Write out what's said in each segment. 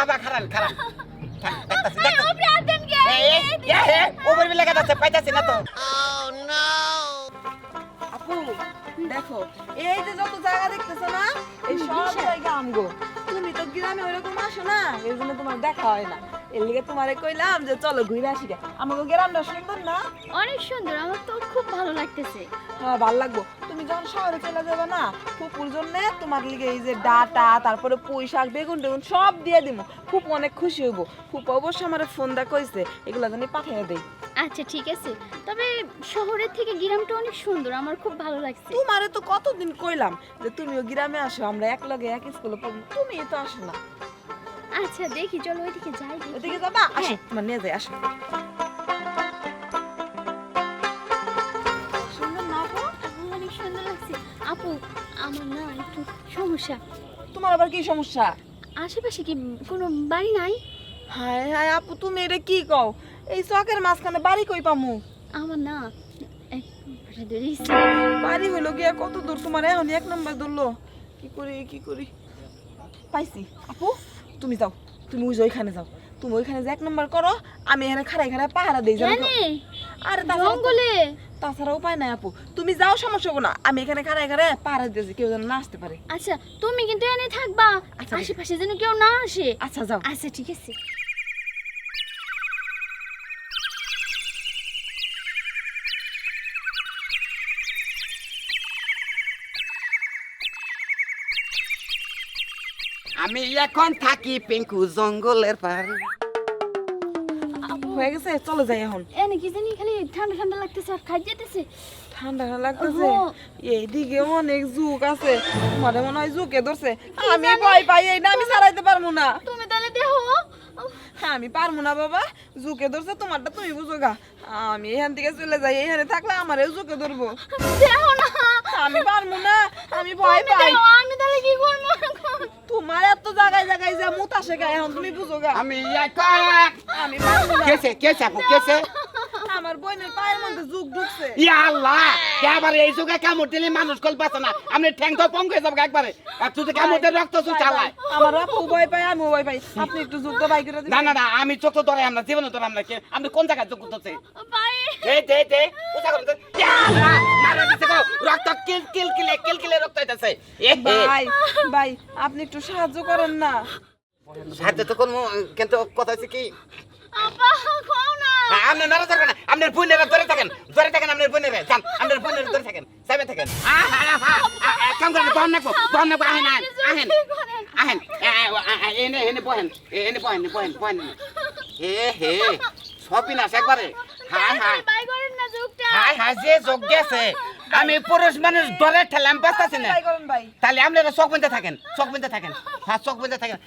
বাবা খারান খারান দেখতাছি উপর বিলে কাটাচ্ছে পাইতাছি না তো। আপু দেখো এই যে যত জায়গা দেখতেছো না এই সব জায়গা আমগো। তুমি তো গ্রামে ওইরকম আসো না, এই জন্য তোমার দেখা হয় না। এর লিগে তোমারে কইলাম যে চলো ঘুরে আসি গে। আমাকে গ্রামটা সুন্দর না? অনেক সুন্দর, আমার তো খুব ভালো লাগতেছে। হ্যাঁ ভালো লাগবো। তুমি যখন শহরে চলে যাবে না, ফুপুর জন্য তোমার লিগে এই যে ডাটা, তারপরে পুঁই শাক, বেগুন টেগুন সব দিয়ে দিবো। ফুপু অনেক খুশি হইব। ফুপু অবশ্য আমার ফোন দা কইছে এগুলা জানি পাঠিয়ে দেই। আচ্ছা ঠিক আছে, তবে শহরের থেকে গ্রামটা অনেক সুন্দর, আমার খুব ভালো লাগছে। তোমারে তো কতদিন কইলাম যে তুমিও গ্রামে আসো, আমরা এক লগে এক স্কুলে পড়বো, তুমি তো আসো না। আচ্ছা দেখি, চলো ওইদিকে যাই। ওদিকে যাবা? আসো, তোমার নিয়ে যাই, আসো। সুন্দর না আপু? অনেক সুন্দর লাগছে। আপু আমার না একটু সমস্যা। তোমার আবার কি সমস্যা? আশেপাশে কি কোনো বাড়ি নাই? হায় হায় আপু, তুমি এটা কি কও? এই চকের মাঝখানে বাড়ি কই পামু? আমার না এক ভাড়া ধরেছি। বাড়ি হইলো গিয়া কত দূর? তোমার এখন এক নম্বর ধরলো। কি করি কি করি? পাইছি আপু, তুমি যাও, তুমি ওইখানে যাও। তুমি ওইখানে যে এক নম্বর করো, আমি এখানে খাড়াই খাড়াই পাহারা দেই। জানো? আরে জঙ্গলে? তাছাড়া উপায় নাই আপু, তুমি যাও, সমস্যা হবে না। আমি এখানে খাড়াই খাড়াই পাহারা দিয়েছি, কেউ যেন না আসতে পারে। আচ্ছা তুমি কিন্তু এনে থাকবা, আচ্ছা, আশেপাশে যেন কেউ না আসে। আচ্ছা যাও। আচ্ছা ঠিক আছে। আমি এখন থাকি পিঙ্কু জঙ্গলের পারে। হয়ে গেছে, চলে যাই এখন। এনে কি জানি খালি ঠান্ডা ঠান্ডা লাগতেছে আর খাই যেতেছে। ঠান্ডা ঠান্ডা লাগতেছে। ওহো। এইদিকে অনেক জুক আছে, তোমারে মনে হয় জুকে ধরছে। আমি ভয় পাই, এই না আমি ছাড়াইতে পারবো না। তুমি তাহলে দেখো। আমি পারবো না বাবা, জুকে ধরছে, তোমারটা তুমি বুঝো গা। আমি এখান থেকে চলে যাই, এখানে থাকলে আমারও জুকে ধরবো। দেখো না, আমি পারবো না, আমি ভয় তুমি পাই। দেখো, আমি তাহলে কি করবো এখন? তোমার এত জায়গায় জায়গায় যা মুত আসে গা, এখন তুমি বুঝো গা। আমি এখন আমি পারবো না। কেসে কেসে আপু কেসে আমার বোনের পায়ের মধ্যে জুক ঢুকছে। ইয়া আল্লাহ, এবারে এই যুগে কামড় দিলে মানুষ কল বাঁচে না। আপনি ঠ্যাং তো পঙ্ক হয়ে যাবে একবারে। আর তুই তো কামড় দিয়ে রক্ত চালায়। আমার আপু ভয় পায়, আমিও ভয় পাই। আপনি একটু জুকটা বাই করে না দিবেন? না না, আমি চোখ তো ধরে আমরা জীবনে ধরে আমরা আপনি কোন জায়গায় চোখ করতেছে? ভাই দে উঠা করুন তো। ইয়া আল্লাহ, মারা দিছে গো, রক্ত কিল কিলে রক্ত হইতাছে। ভাই ভাই, আপনি একটু সাহায্য করেন না। সাহায্য তো করবো, কিন্তু কথা হচ্ছে কি, আপা খাও না। আপনি নারা থাকেন না, আপনার বোনেরা ধরে থাকেন আপনার বোনেরা, যান আপনার বোনেরা ধরে থাকেন, চাইবে থাকেন। কাম করেন, বহন নাকবো, আহেন আহেন এনে বহেন হে সব বিনাশ একবারে। বাই করেন না যুগটা। হাই যে যোগ গেছে, আমি পুরুষ মানুষ ধরে ঠেলাম বাঁচতেছি না। বাই করেন ভাই। তাহলে আপনারা চোখ বন্ধে থাকেন হ্যাঁ চোখ বন্ধে থাকেন।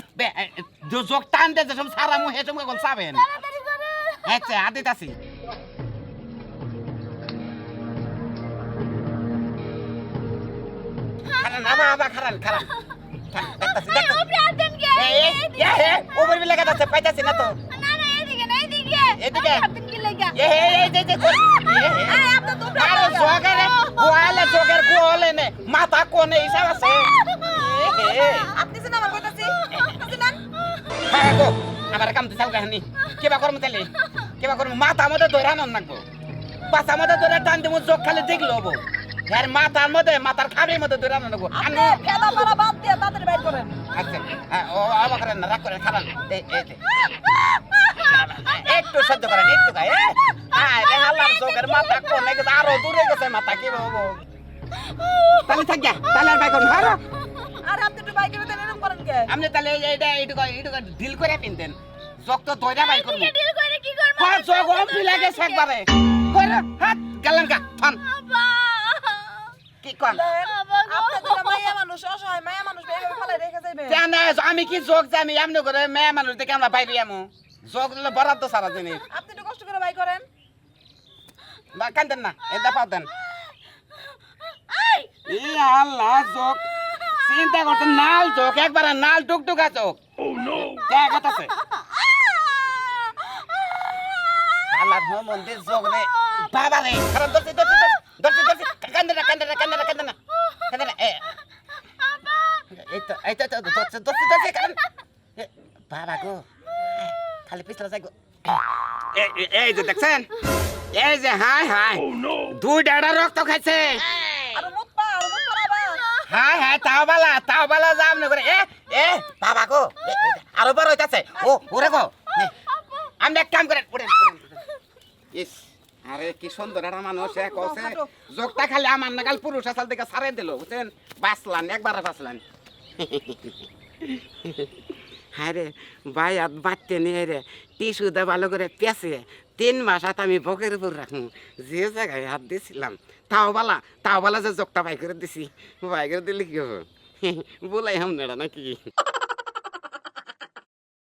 যোগ টান দিয়ে যেসব সারা মুহে তুমি এখন চাবেন। তাড়াতাড়ি করে। আচ্ছা আদিত আছি। খারান আবার খারান দেখতাছি আপনি আছেন কে? উপর বিলে কাটাচ্ছে পাইতাছি না তো। না না, এদিকে না, এদিকে। এদিকে? আপনি কি লাগা? মাথা কোনে হিসাব আছে। আপনি যে আমার কইতাছি, আপনি জানেন? আমার কাম দিছাও কাহিনী কিবা করবো তাহলে মাথা মধ্যে ধরে আনন্দ নাকবো, পাশা মধ্যে ধরে টান দিব, চোখ খালি দেখলে হবো। এর মাথার খাবের মধ্যে ধরে আনন্দ নাকবো। আপনি ফেদা পারা বাদ দিয়ে তাড়াতাড়ি বাইর করেন। আচ্ছা ও আবার করেন না, রাগ করেন, খারান একটু সহ্য করেন, একটু গায়ে হাল্লার চোখের মাথা কোনে গেছে, আরো দূরে গেছে মাথা, কি হবো তাহলে থাক গা, তাহলে আর বাই করুন। হ্যাঁ আর আপনি একটু বাইক করে দেন, এরকম করেন কে? আপনি তাহলে এইটুকু ডিল করে পিনতেন, চোখ তো ধৈর্য বাই করবো। ডিল করে কি করব? হ্যাঁ চোখ অম্পি লাগে একবারে করে হাত গেলেন কা থান আপা। কি কন আপনি তো মাইয়া মানুষ, অসহায় মাইয়া মানুষ, এইভাবে ফেলে রেখে যাইবেন? জানে আমি কি যোগ জানি এমনি করে মেয়ে মানুষ দেখে আমরা বাইরে আমু যোগ দিলে বরাদ্দ সারা জিনিস। আপনি একটু কষ্ট করে বাইক করেন। বা কান্দেন না, এটা পাও দেন। ই আল্লাহ, যোগ চিন্তা করতেন, নাল যোগ একবারে নাল টুকটুকা যোগ। জায়গাত আছে আল্লাহ মন্দির যোগ রে বাবা রে, কারণ ধরছি কান্দে না এই তো ধরছি কারণ বাবা গো, গো খালি পিছলা যাই গো এই যে দেখছেন এই যে হাই হাই দুই ডাড়া রক্ত খাইছে আর মুত পা আবার হাই হাই তাও বালা যাম না করে এ বাবা গো আরো বড় হইতাছে ও ওরে গো আমরা এক কাম করেন উড়েন ইস আরে কি সুন্দর একটা মানুষ এক আছে যোগটা খালি আমার নাগাল পুরুষ আসাল থেকে সারে দিল বুঝছেন বাঁচলান একবার বাঁচলান হ্যাঁ রে ভাই হাত বাঁচতে নিয়ে রে টিসু দে ভালো করে পেঁচে 3 মাস হাত আমি বকের উপর রাখুন যে জায়গায় হাত দিয়েছিলাম তাও বালা যে যোগটা বাই করে দিছি বাই করে দিলে কি হবে বলাই হাম নাকি